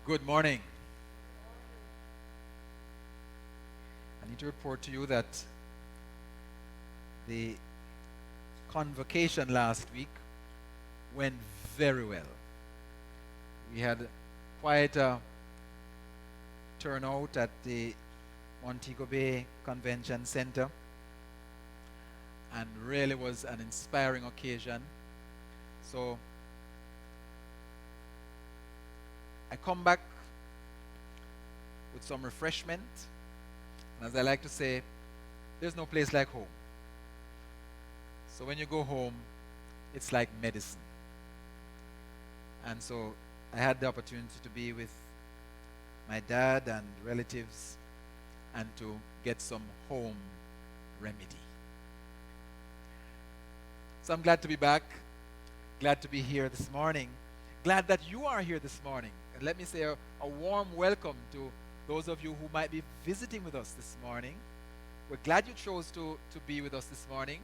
Good morning. I need to report to you that the convocation last week went very well. We had quite a turnout at the Montego Bay Convention Center and really was an inspiring occasion. So I come back with some refreshment. And as I like to say, there's no place like home. So when you go home, it's like medicine. And so I had the opportunity to be with my dad and relatives and to get some home remedy. So I'm glad to be back, glad to be here this morning, glad that you are here this morning. And let me say a warm welcome to those of you who might be visiting with us this morning. We're glad you chose to be with us this morning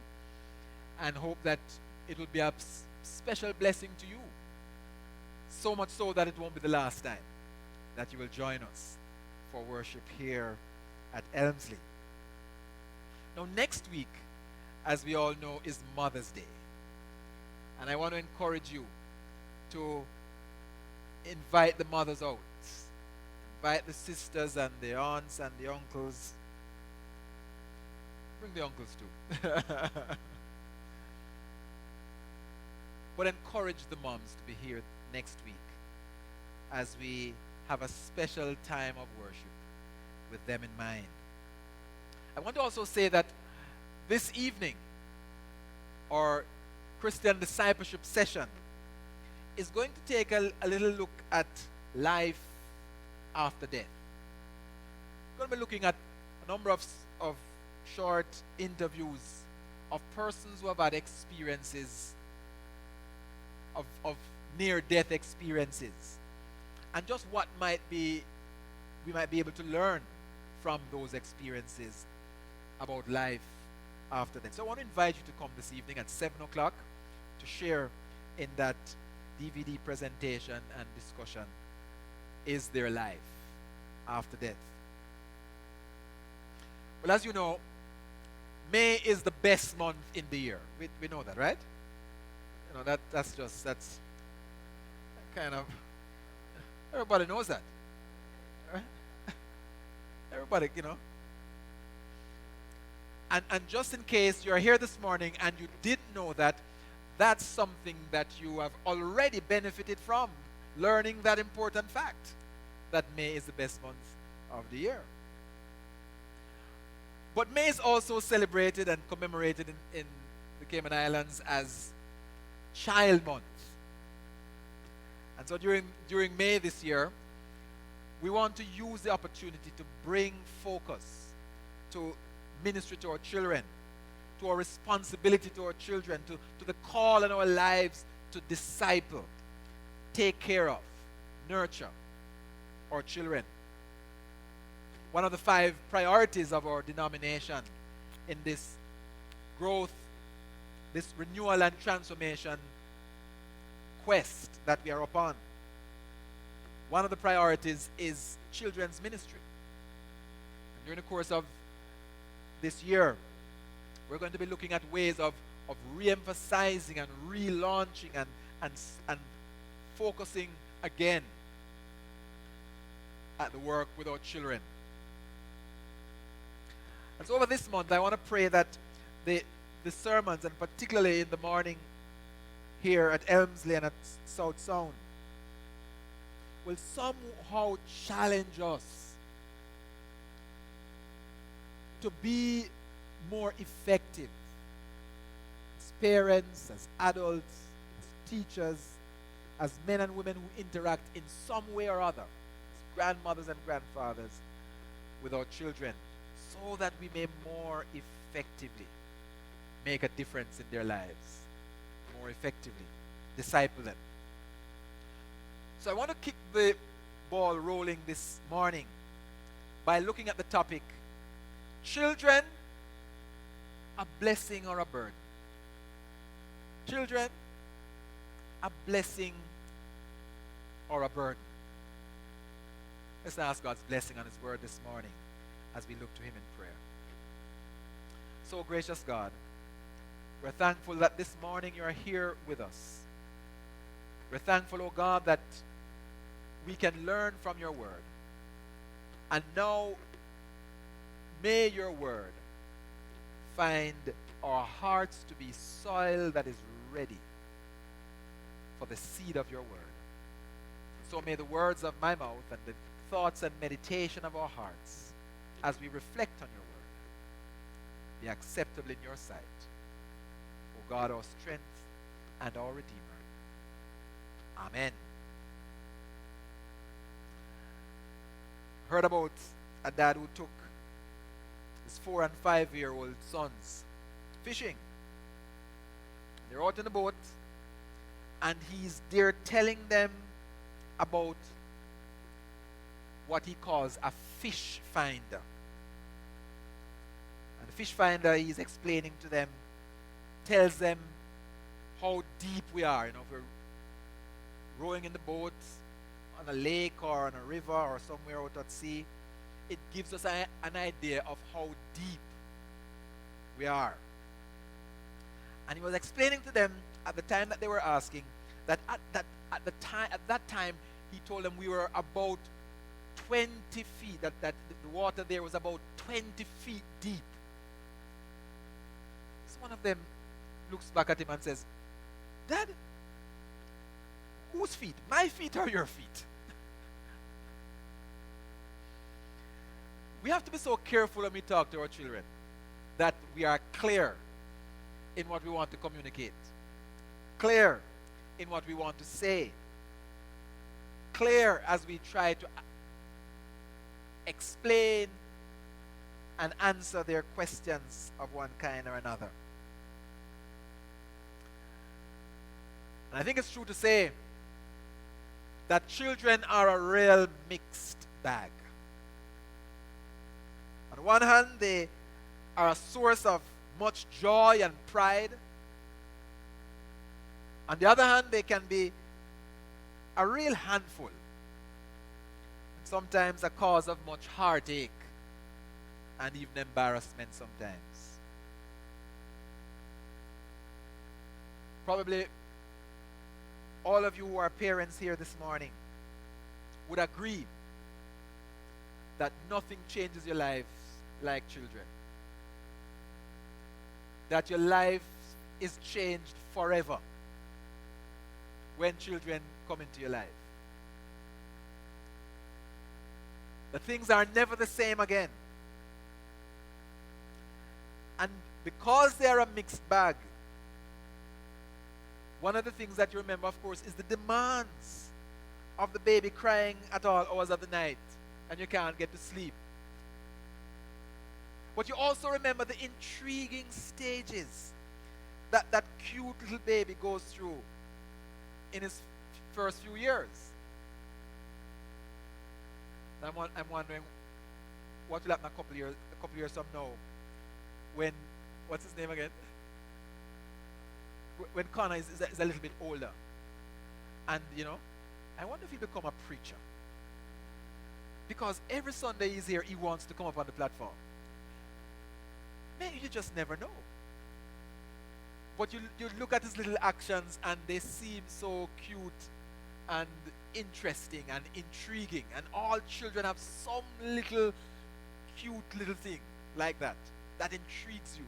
and hope that it will be a special blessing to you. So much so that it won't be the last time that you will join us for worship here at Elmsley. Now, next week, as we all know, is Mother's Day. And I want to encourage you to invite the mothers out. Invite the sisters and the aunts and the uncles. Bring the uncles too. But encourage the moms to be here next week as we have a special time of worship with them in mind. I want to also say that this evening, our Christian discipleship session is going to take a little look at life after death. We're going to be looking at a number of short interviews of persons who have had experiences of near-death experiences, and just what we might be able to learn from those experiences about life after death. So I want to invite you to come this evening at 7 o'clock to share in that DVD presentation and discussion, Is There Life After Death? Well, as you know, May is the best month in the year. We know that, right? You know, that's kind of, everybody knows that. Right? Everybody, you know. And just in case you're here this morning and you didn't know that, that's something that you have already benefited from, learning that important fact, that May is the best month of the year. But May is also celebrated and commemorated in the Cayman Islands as Child Month. And so during May this year, we want to use the opportunity to bring focus to ministry to our children, to our responsibility to our children, to the call in our lives to disciple, take care of, nurture our children. One of the 5 priorities of our denomination in this growth, this renewal and transformation quest that we are upon, one of the priorities is children's ministry. And during the course of this year, we're going to be looking at ways of re-emphasizing and relaunching and focusing again at the work with our children. And so over this month, I want to pray that the sermons, and particularly in the morning here at Elmsley and at South Sound, will somehow challenge us to be more effective as parents, as adults, as teachers, as men and women who interact in some way or other, as grandmothers and grandfathers, with our children, so that we may more effectively make a difference in their lives, more effectively disciple them. So I want to kick the ball rolling this morning by looking at the topic, children, a blessing or a burden? Children, a blessing or a burden? Let's ask God's blessing on His word this morning as we look to Him in prayer. So, gracious God, we're thankful that this morning you are here with us. We're thankful, oh God, that we can learn from your word. And now, may your word find our hearts to be soil that is ready for the seed of your word. So may the words of my mouth and the thoughts and meditation of our hearts as we reflect on your word be acceptable in your sight, O God, our strength and our Redeemer. Amen. Heard about a dad who took his 4 and 5-year-old sons fishing. They're out in the boat, and he's there telling them about what he calls a fish finder. And the fish finder, he's explaining to them, tells them how deep we are. You know, if we're rowing in the boat on a lake or on a river or somewhere out at sea, it gives us an idea of how deep we are. And he was explaining to them at the time that they were asking that at that time he told them we were about 20 feet, that the water there was about 20 feet deep. So one of them looks back at him and says, "Dad, whose feet? My feet or your feet?" We have to be so careful when we talk to our children that we are clear in what we want to communicate, clear in what we want to say, clear as we try to explain and answer their questions of one kind or another. And I think it's true to say that children are a real mixed bag. On one hand, they are a source of much joy and pride. On the other hand, they can be a real handful, and sometimes a cause of much heartache and even embarrassment sometimes. Probably all of you who are parents here this morning would agree that nothing changes your lives like children. That your life is changed forever when children come into your life. The things are never the same again. And because they are a mixed bag, one of the things that you remember, of course, is the demands of the baby crying at all hours of the night and you can't get to sleep. But you also remember the intriguing stages that cute little baby goes through in his first few years. And I'm wondering what will happen a couple years from now when, what's his name again? When Connor is a little bit older. And, I wonder if he'll become a preacher. Because every Sunday he's here, he wants to come up on the platform. Man, you just never know. But you look at his little actions and they seem so cute and interesting and intriguing. And all children have some little cute little thing like that intrigues you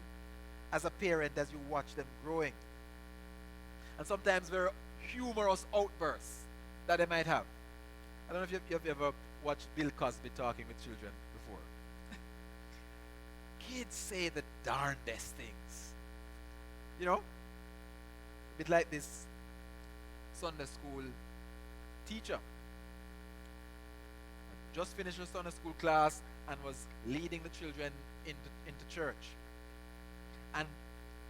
as a parent as you watch them growing. And sometimes very humorous outbursts that they might have. I don't know if you've ever watched Bill Cosby talking with children before. Kids say the darndest things. A bit like this Sunday school teacher. Just finished her Sunday school class and was leading the children into church. And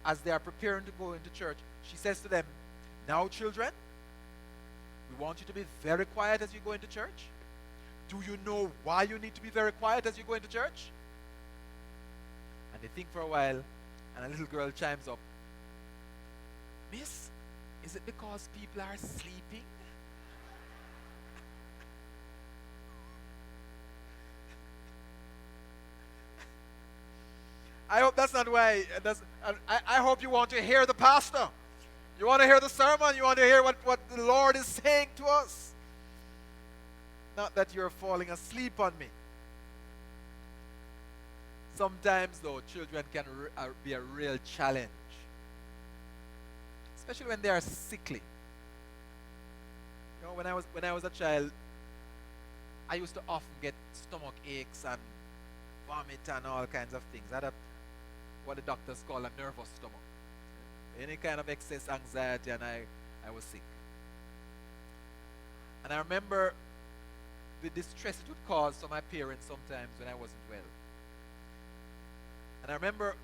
as they are preparing to go into church, she says to them, "Now, children, we want you to be very quiet as you go into church. Do you know why you need to be very quiet as you go into church?" And they think for a while, and a little girl chimes up, "Miss, is it because people are sleeping?" I hope that's not why. I hope you want to hear the pastor. You want to hear the sermon. You want to hear what the Lord is saying to us. Not that you're falling asleep on me. Sometimes, though, children can be a real challenge, especially when they are sickly. You know, when I was a child, I used to often get stomach aches and vomit and all kinds of things. I had what the doctors call a nervous stomach. Any kind of excess anxiety, and I was sick. And I remember the distress it would cause for my parents sometimes when I wasn't well. And I remember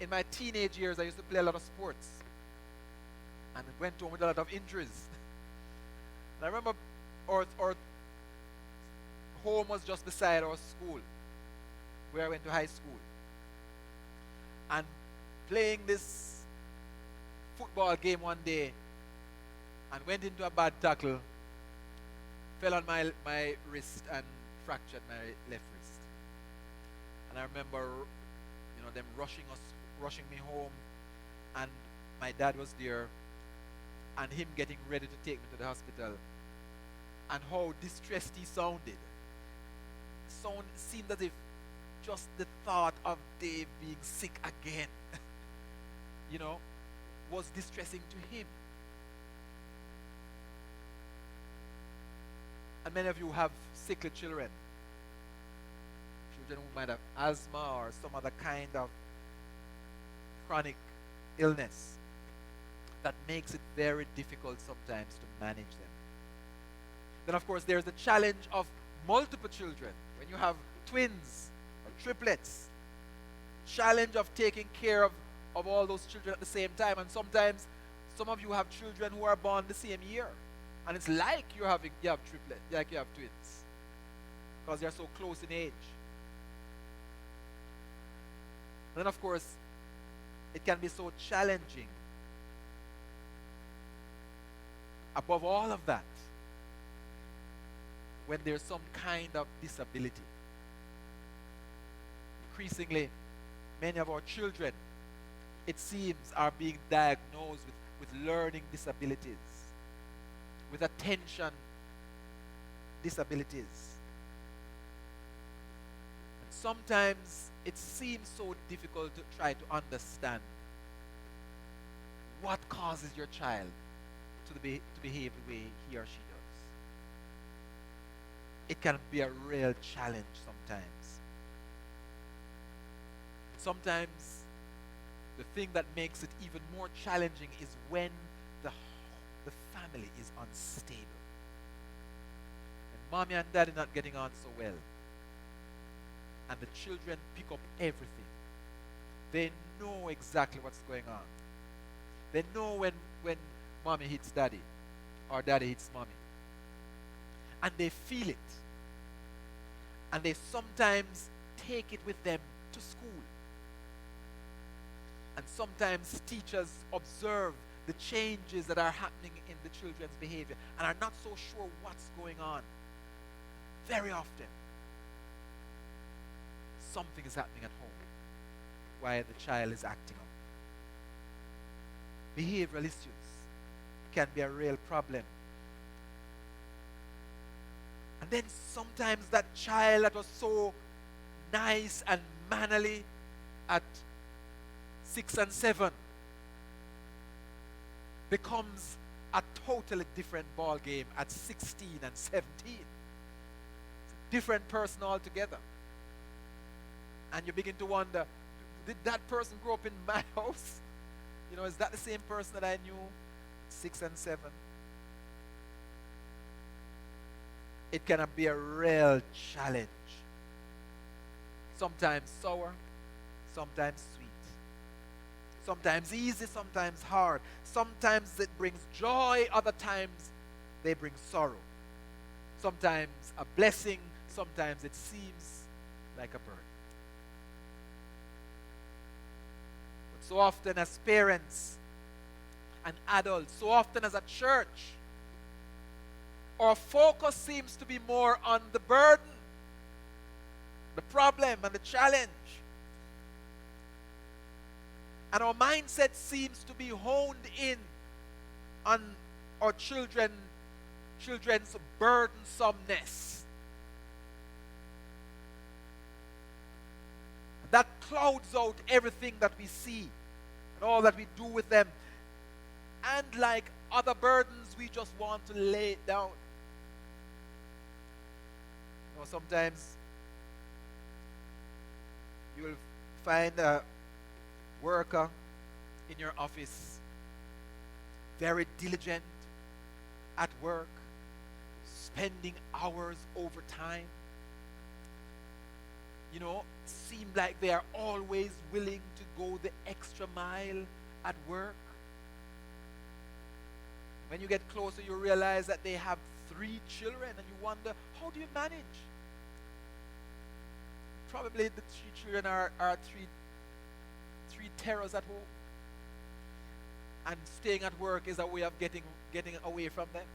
in my teenage years, I used to play a lot of sports and went home with a lot of injuries. And I remember our home was just beside our school, where I went to high school. And playing this football game one day and went into a bad tackle, fell on my wrist and fractured my left wrist. And I remember, them rushing me home, and my dad was there, and him getting ready to take me to the hospital, and how distressed he sounded. Seemed as if just the thought of Dave being sick again, was distressing to him. And many of you have sickly children who might have asthma or some other kind of chronic illness that makes it very difficult sometimes to manage them. Then, of course, there's the challenge of multiple children. When you have twins or triplets, challenge of taking care of all those children at the same time. And sometimes some of you have children who are born the same year, and it's like you have triplets, like you have twins, because they're so close in age. And then, of course, it can be so challenging. Above all of that, when there's some kind of disability. Increasingly, many of our children, it seems, are being diagnosed with learning disabilities, with attention disabilities. And sometimes it seems so difficult to try to understand what causes your child to behave the way he or she does. It can be a real challenge sometimes. Sometimes the thing that makes it even more challenging is when the family is unstable. And mommy and daddy not getting on so well. And the children pick up everything. They know exactly what's going on. They know when mommy hits daddy or daddy hits mommy. And they feel it. And they sometimes take it with them to school. And sometimes teachers observe the changes that are happening in the children's behavior and are not so sure what's going on. Very often, something is happening at home while the child is acting up. Behavioral issues can be a real problem. And then sometimes that child that was so nice and mannerly at 6 and 7 becomes a totally different ball game at 16 and 17. It's a different person altogether. And you begin to wonder, did that person grow up in my house? Is that the same person that I knew 6 and 7? It can be a real challenge. Sometimes sour, sometimes sweet. Sometimes easy, sometimes hard. Sometimes it brings joy, other times they bring sorrow. Sometimes a blessing, sometimes it seems like a burden. But so often as parents and adults, so often as a church, our focus seems to be more on the burden, the problem, and the challenge. And our mindset seems to be honed in on our children's burdensomeness. That clouds out everything that we see and all that we do with them. And like other burdens, we just want to lay it down. You know, sometimes you will find a worker in your office very diligent at work, spending hours overtime. You know, seem like they are always willing to go the extra mile at work. When you get closer, you realize that they have 3 children, and you wonder, how do you manage? Probably the 3 children are three terrors at home. And staying at work is a way of getting away from them.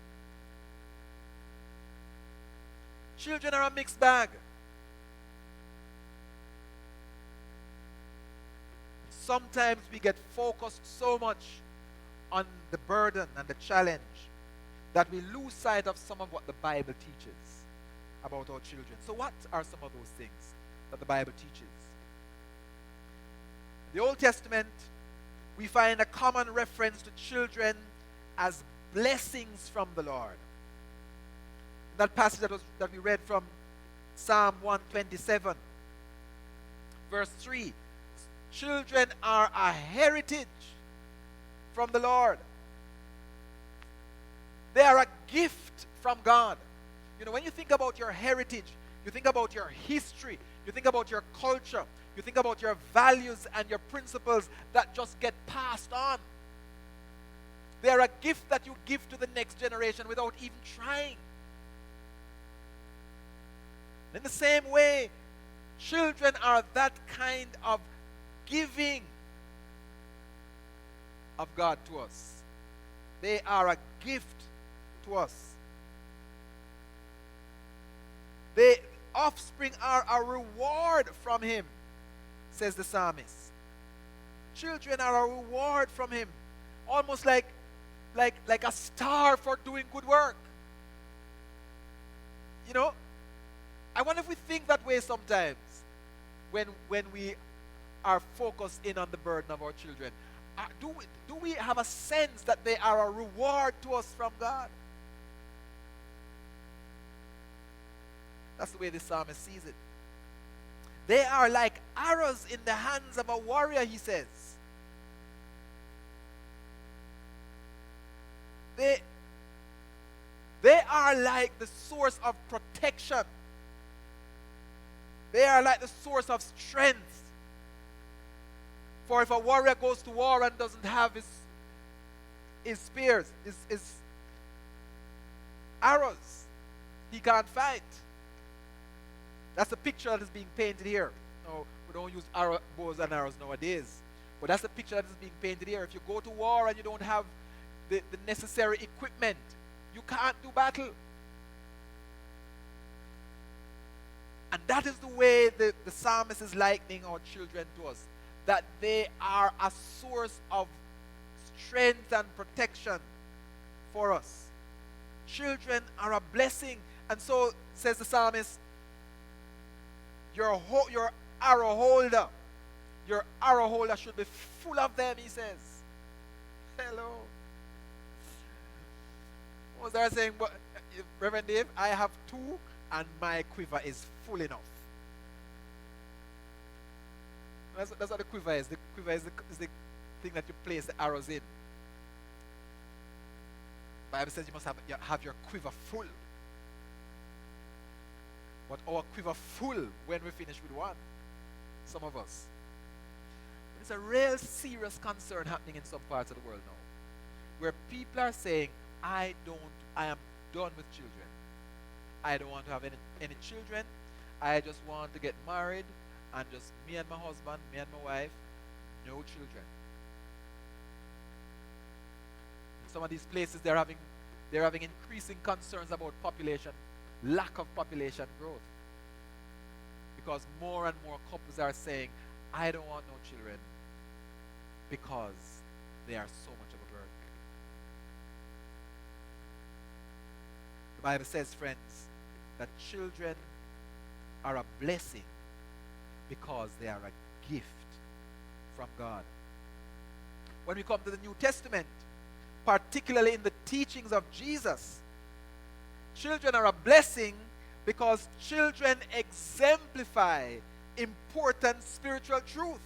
Children are a mixed bag. Sometimes we get focused so much on the burden and the challenge that we lose sight of some of what the Bible teaches about our children. So what are some of those things that the Bible teaches? In the Old Testament, we find a common reference to children as blessings from the Lord. That passage that we read from Psalm 127, verse 3. Children are a heritage from the Lord. They are a gift from God. You know, when you think about your heritage, you think about your history, you think about your culture, you think about your values and your principles that just get passed on. They are a gift that you give to the next generation without even trying. In the same way, children are that kind of giving of God to us. They are a gift to us. The offspring are a reward from Him, says the psalmist. Children are a reward from Him, almost like a star for doing good work. You know, I wonder if we think that way sometimes when we are focused in on the burden of our children. Do we have a sense that they are a reward to us from God? That's the way the psalmist sees it. They are like arrows in the hands of a warrior, he says. They are like the source of protection. They are like the source of strength. For if a warrior goes to war and doesn't have his spears, his arrows, he can't fight. That's the picture that is being painted here. No, we don't use bows and arrows nowadays. But that's the picture that is being painted here. If you go to war and you don't have the necessary equipment, you can't do battle. And that is the way the psalmist is likening our children to us. That they are a source of strength and protection for us. Children are a blessing. And so, says the psalmist, your arrow holder should be full of them, he says. Hello. What was I saying? But, Reverend Dave, I have 2 and my quiver is full enough. That's what the quiver is. The quiver is the thing that you place the arrows in. The Bible says you must have your quiver full. But our quiver full when we finish with one. Some of us. It's a real serious concern happening in some parts of the world now. Where people are saying, I am done with children. I don't want to have any children. I just want to get married and just me and my husband, me and my wife, no children. In some of these places they're having increasing concerns about population, lack of population growth. Because more and more couples are saying, I don't want no children because they are so much of a burden. The Bible says, friends, that children are a blessing because they are a gift from God. When we come to the New Testament, particularly in the teachings of Jesus, children are a blessing because children exemplify important spiritual truth.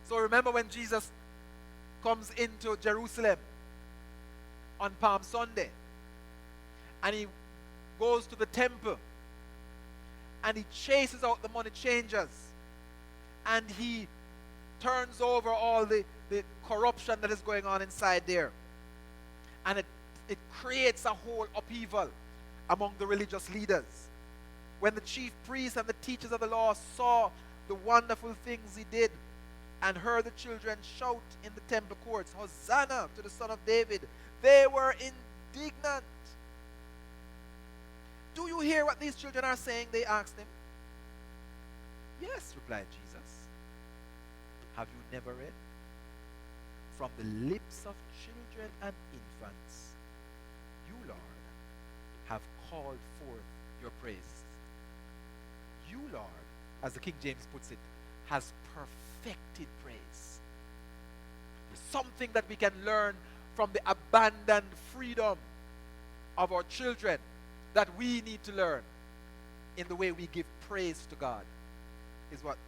So remember when Jesus comes into Jerusalem on Palm Sunday, and he goes to the temple, and he chases out the money changers, and he turns over all the corruption that is going on inside there. And it creates a whole upheaval among the religious leaders. When the chief priests and the teachers of the law saw the wonderful things he did and heard the children shout in the temple courts, "Hosanna to the Son of David," they were indignant. "Do you hear what these children are saying?" they asked him. "Yes," replied Jesus. "Have you never read? From the lips of children and infants, you, Lord, have called forth your praise. You, Lord," as the King James puts it, "has perfected praise." There's something that we can learn from the abandoned freedom of our children that we need to learn in the way we give praise to God, is what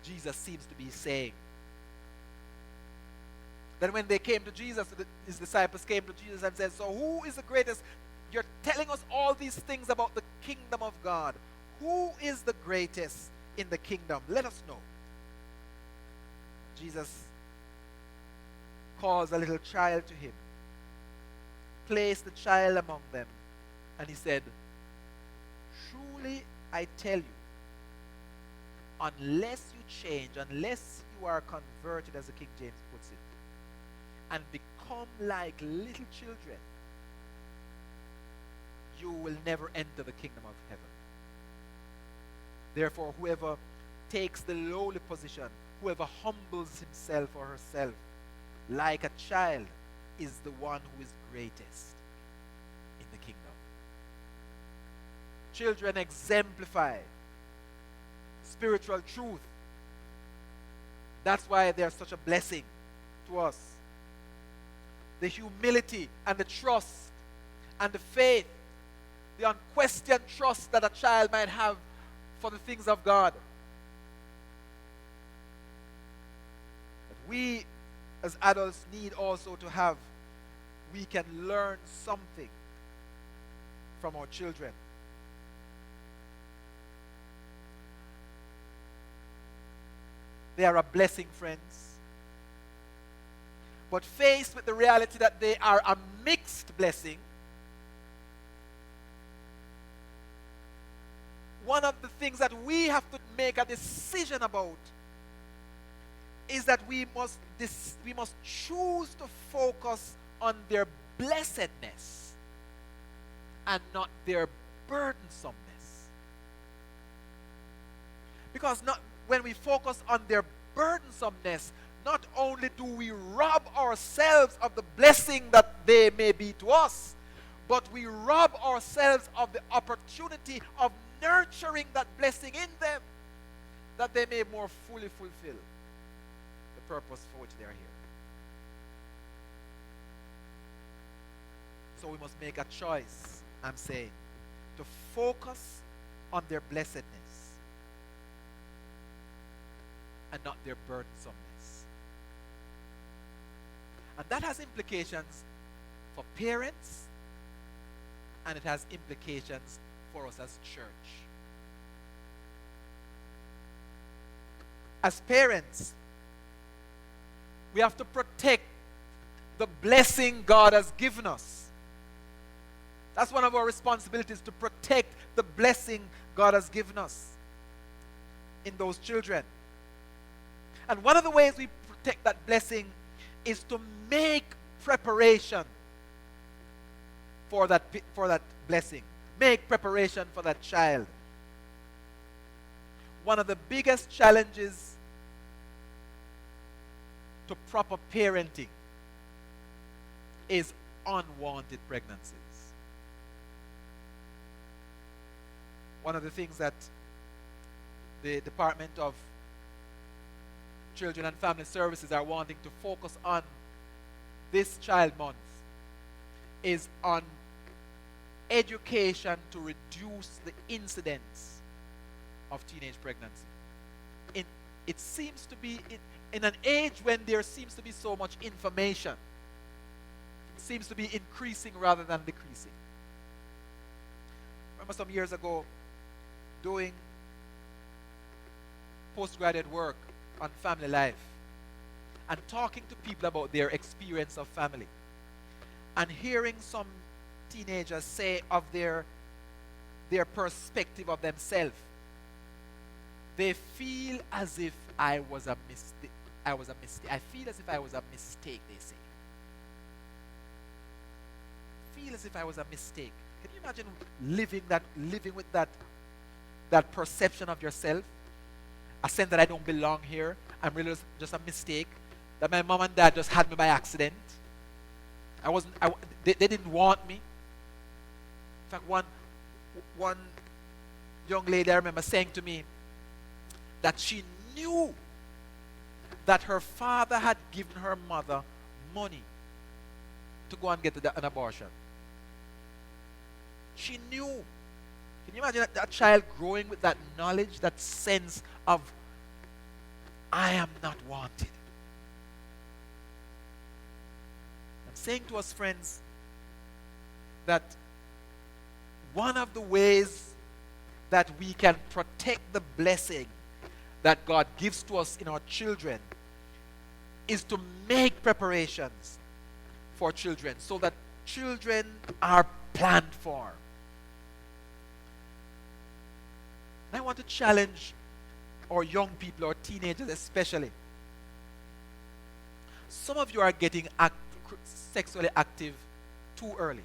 Jesus seems to be saying. Then when they came to Jesus, his disciples came to Jesus and said, "So who is the greatest? You're telling us all these things about the kingdom of God. Who is the greatest in the kingdom? Let us know." Jesus calls a little child to him, placed the child among them, and he said, "Truly I tell you, unless you change, unless you are converted," as the King James puts it, "and become like little children, you will never enter the kingdom of heaven. Therefore, whoever takes the lowly position, whoever humbles himself or herself like a child, is the one who is greatest in the kingdom." Children exemplify spiritual truth. That's why they're such a blessing to us. The humility and the trust and the faith, the unquestioned trust that a child might have for the things of God. But we as adults need also to have. We can learn something from our children. They are a blessing, friends. But faced with the reality that they are a mixed blessing, one of the things that we have to make a decision about is that we must choose to focus on their blessedness and not their burdensomeness. Because when we focus on their burdensomeness, not only do we rob ourselves of the blessing that they may be to us, but we rob ourselves of the opportunity of nurturing that blessing in them, that they may more fully fulfill the purpose for which they are here. So we must make a choice, I'm saying, to focus on their blessedness and not their burdensomeness. And that has implications for parents, and it has implications for us as church. As parents, we have to protect the blessing God has given us. That's one of our responsibilities, to protect the blessing God has given us in those children. And one of the ways we protect that blessing is to make preparation for that blessing. Make preparation for that child. one of the biggest challenges to proper parenting is unwanted pregnancies. One of the things that the Department of Children and Family Services are wanting to focus on this child month is on education to reduce the incidence of teenage pregnancy. It seems to be in an age when there seems to be so much information, it seems to be increasing rather than decreasing. Remember some years ago doing postgraduate work on family life and talking to people about their experience of family and hearing some teenagers say of their perspective of themselves. They feel as if I was a mistake. I feel as if I was a mistake, they say. Feel as if I was a mistake. Can you imagine living with that perception of yourself? A sense that I don't belong here. I'm really just a mistake. That my mom and dad just had me by accident. They didn't want me. In fact, one young lady I remember saying to me that she knew that her father had given her mother money to go and get an abortion. She knew. Can you imagine that child growing with that knowledge, that sense of, I am not wanted? I'm saying to us, friends, that one of the ways that we can protect the blessing that God gives to us in our children is to make preparations for children so that children are planned for. I want to challenge our young people, our teenagers especially. Some of you are getting sexually active too early.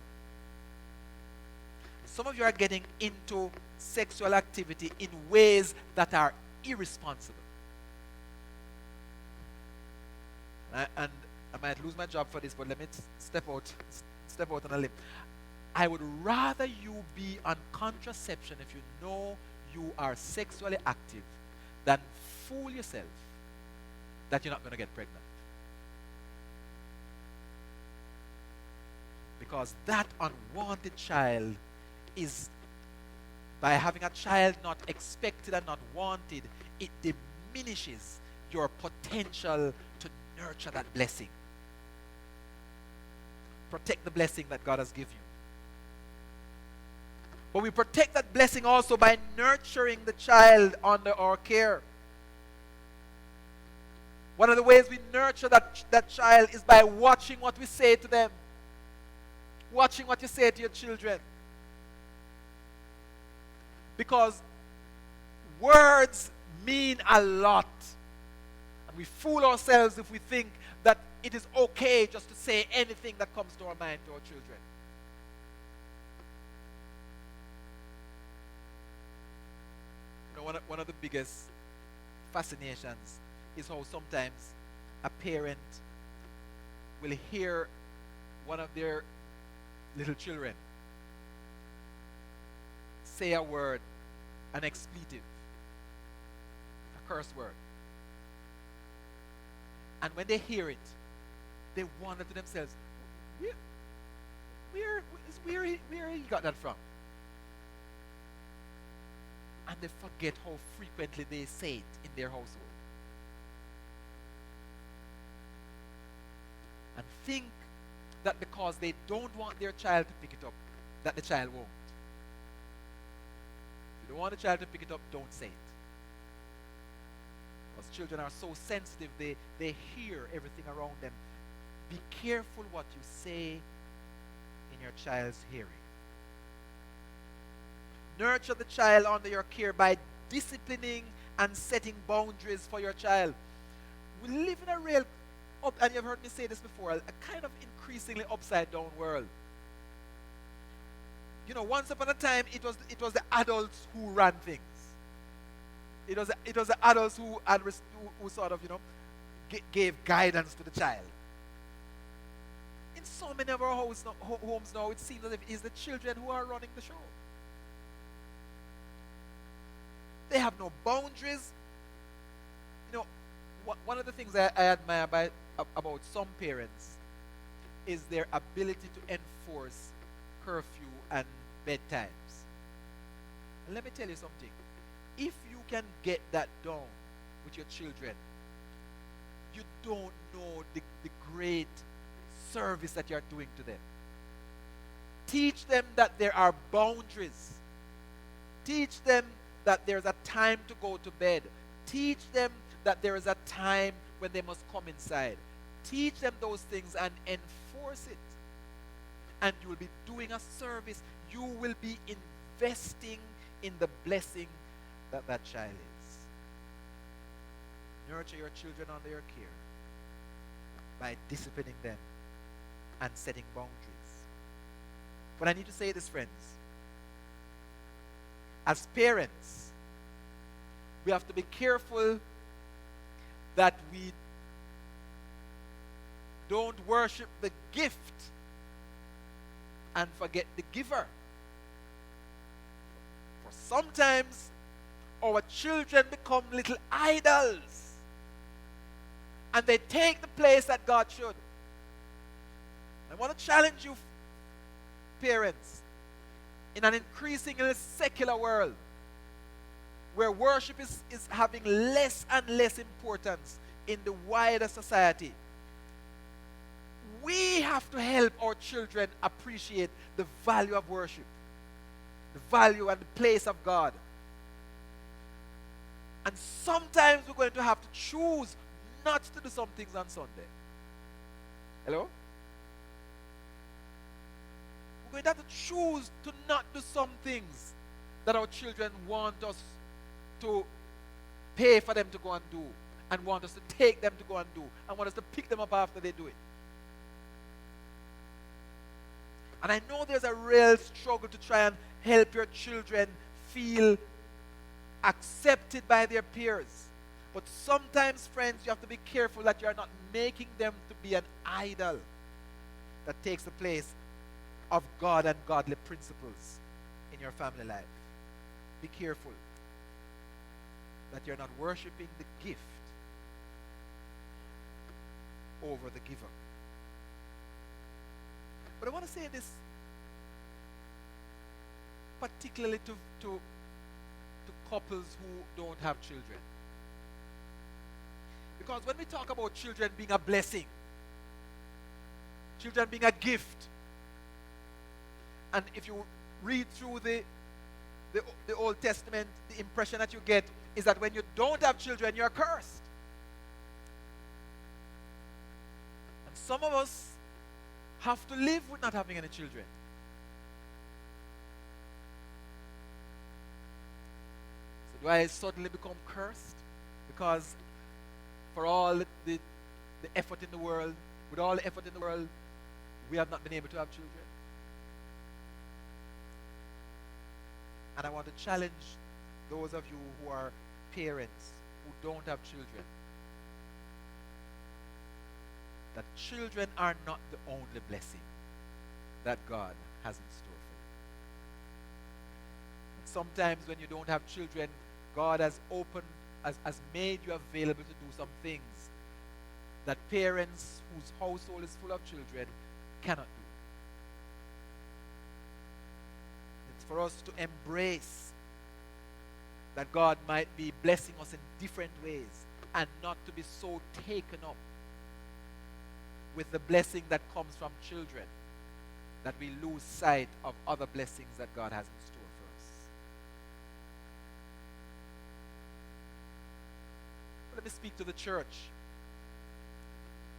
Some of you are getting into sexual activity in ways that are irresponsible. And I might lose my job for this, but let me step out on a limb. I would rather you be on contraception if you know you are sexually active than fool yourself that you're not going to get pregnant. Because that unwanted child is, by having a child not expected and not wanted, it diminishes your potential to nurture that blessing. Protect the blessing that God has given you. But we protect that blessing also by nurturing the child under our care. One of the ways we nurture that child is by watching what we say to them. Watching what you say to your children. Because words mean a lot. And we fool ourselves if we think that it is okay just to say anything that comes to our mind to our children. One of the biggest fascinations is how sometimes a parent will hear one of their little children say a word, an expletive, a curse word. And when they hear it, they wonder to themselves, where he got that from? And they forget how frequently they say it in their household. And think that because they don't want their child to pick it up, that the child won't. If you don't want the child to pick it up, don't say it. Because children are so sensitive, they hear everything around them. Be careful what you say in your child's hearing. Nurture the child under your care by disciplining and setting boundaries for your child. We live in a real, and you've heard me say this before, a kind of increasingly upside down world. You know, once upon a time, it was the adults who ran things. It was the adults who who sort of, gave guidance to the child. In so many of our homes now, it seems as if it's the children who are running the show. They have no boundaries. One of the things I admire about some parents is their ability to enforce curfew and bedtimes. And let me tell you something. If you can get that done with your children, you don't know the great service that you're doing to them. Teach them that there are boundaries. Teach them that there's a time to go to bed. Teach them that there is a time when they must come inside. Teach them those things and enforce it. And you will be doing a service. You will be investing in the blessing that that child is. Nurture your children under your care by disciplining them and setting boundaries. But I need to say this, friends. As parents, we have to be careful that we don't worship the gift and forget the giver. For sometimes our children become little idols and they take the place that God should. I want to challenge you, parents, in an increasingly secular world where worship is having less and less importance in the wider society. We have to help our children appreciate the value of worship, the value and the place of God. And sometimes we're going to have to choose not to do some things on Sunday. Hello? We're going to have to choose to not do some things that our children want us to pay for them to go and do, and want us to take them to go and do, and want us to pick them up after they do it. And I know there's a real struggle to try and help your children feel accepted by their peers. But sometimes, friends, you have to be careful that you're not making them to be an idol that takes the place of God and godly principles in your family life. Be careful that you're not worshiping the gift over the giver. But I want to say this particularly to couples who don't have children. Because when we talk about children being a blessing, children being a gift, and if you read through the Old Testament, the impression that you get is that when you don't have children, you're cursed. And some of us have to live with not having any children. So do I suddenly become cursed? Because for all the effort in the world, with all the effort in the world, we have not been able to have children? And I want to challenge those of you who are parents who don't have children, that children are not the only blessing that God has in store for you. And sometimes when you don't have children, God has made you available to do some things that parents whose household is full of children cannot do. It's for us to embrace that God might be blessing us in different ways and not to be so taken up with the blessing that comes from children that we lose sight of other blessings that God has in store for us. Let me speak to the church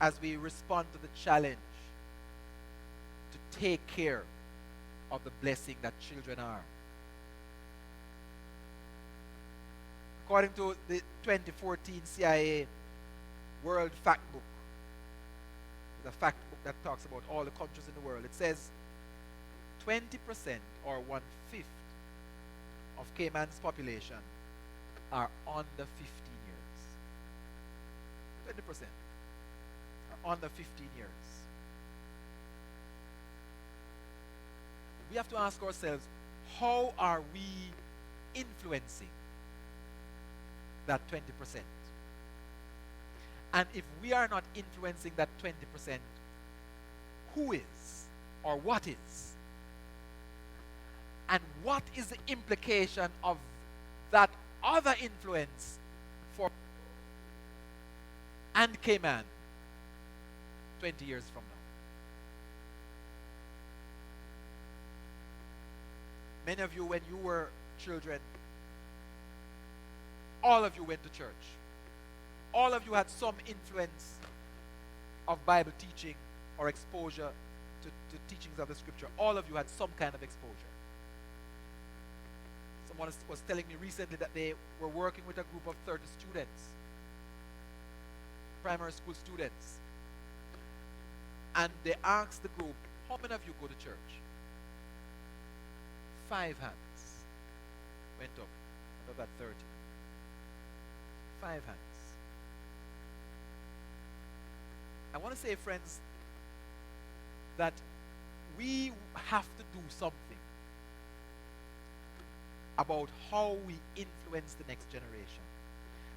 as we respond to the challenge to take care of the blessing that children are. According to the 2014 CIA World Fact Book, the fact book that talks about all the countries in the world, it says 20% or 1/5 of Cayman's population are under 15 years. 20% are under 15 years. We have to ask ourselves, how are we influencing that 20%? And if we are not influencing that 20%, who is or what is? And what is the implication of that other influence for and Cayman 20 years from now? Many of you, when you were children, all of you went to church. All of you had some influence of Bible teaching or exposure to teachings of the scripture. All of you had some kind of exposure. Someone was telling me recently that they were working with a group of 30 students, primary school students. And they asked the group, how many of you go to church? 5 hands went up out of that 30. 5 hands. I want to say, friends, that we have to do something about how we influence the next generation.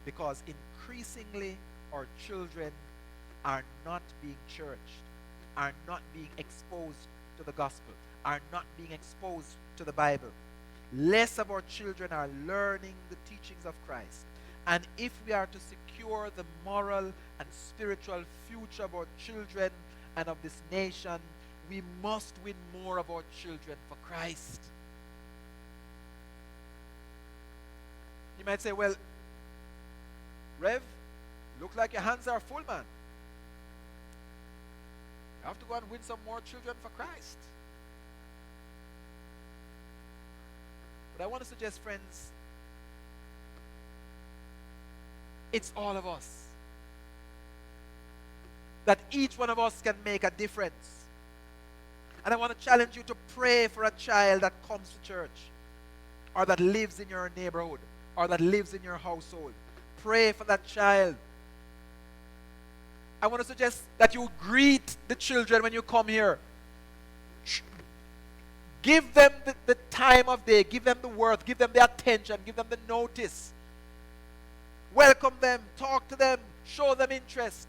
Because increasingly our children are not being churched, are not being exposed to the gospel, are not being exposed to the Bible. Less of our children are learning the teachings of Christ. And if we are to secure the moral and spiritual future of our children and of this nation, we must win more of our children for Christ. You might say, well, Rev, look like your hands are full, man. You have to go and win some more children for Christ. But I want to suggest, friends, it's all of us. That each one of us can make a difference. And I want to challenge you to pray for a child that comes to church, or that lives in your neighborhood, or that lives in your household. Pray for that child. I want to suggest that you greet the children when you come here. Give them the time of day, give them the worth, give them the attention, give them the notice. Welcome them, talk to them, show them interest.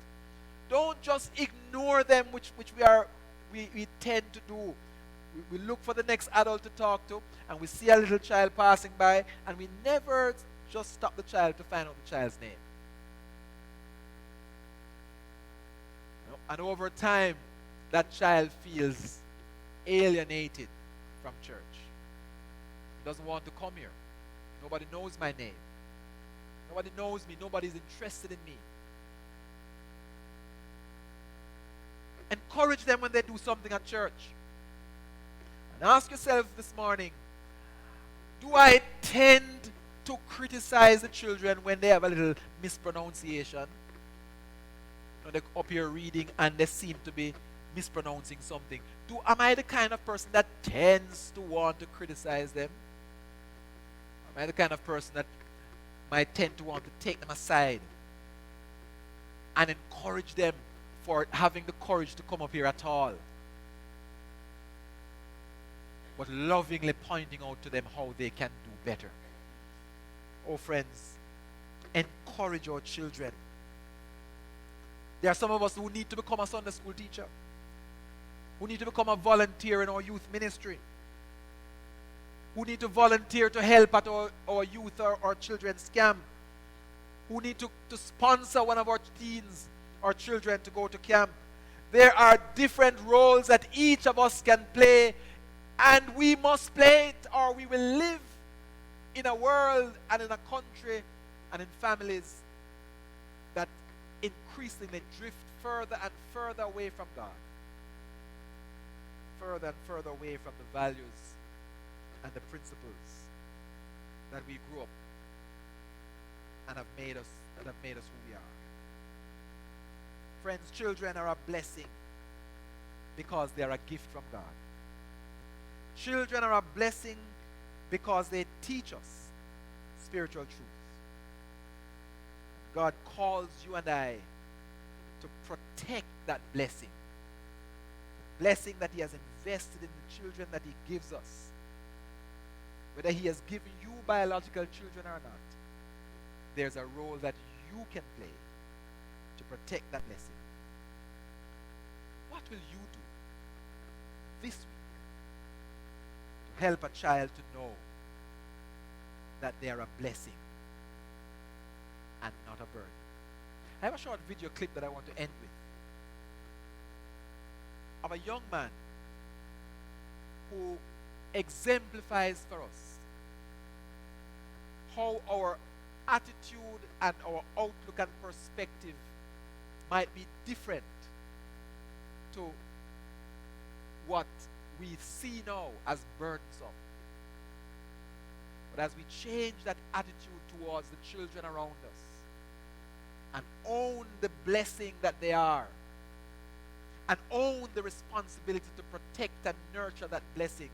Don't just ignore them, which we tend to do. We look for the next adult to talk to, and we see a little child passing by, and we never just stop the child to find out the child's name. And over time, that child feels alienated from church. He doesn't want to come here. Nobody knows my name. Nobody knows me. Nobody's interested in me. Encourage them when they do something at church. And ask yourself this morning, do I tend to criticize the children when they have a little mispronunciation? They're up here reading and they seem to be mispronouncing something. Am I the kind of person that tends to want to criticize them? Am I the kind of person that might tend to want to take them aside and encourage them for having the courage to come up here at all, but lovingly pointing out to them how they can do better? Oh, friends, encourage our children. There are some of us who need to become a Sunday school teacher, who need to become a volunteer in our youth ministry, who need to volunteer to help at our youth or our children's camp, who need to sponsor one of our teens or children to go to camp. There are different roles that each of us can play, and we must play it, or we will live in a world and in a country and in families that increasingly drift further and further away from God, further and further away from the values and the principles that we grew up and have made us who we are. Friends, children are a blessing because they are a gift from God. Children are a blessing because they teach us spiritual truth. God calls you and I to protect that blessing. Blessing that He has invested in the children that He gives us. Whether He has given you biological children or not, there's a role that you can play to protect that blessing. What will you do this week to help a child to know that they are a blessing and not a burden? I have a short video clip that I want to end with of a young man who exemplifies for us how our attitude and our outlook and perspective might be different to what we see now as burdensome. But as we change that attitude towards the children around us and own the blessing that they are, and own the responsibility to protect and nurture that blessing,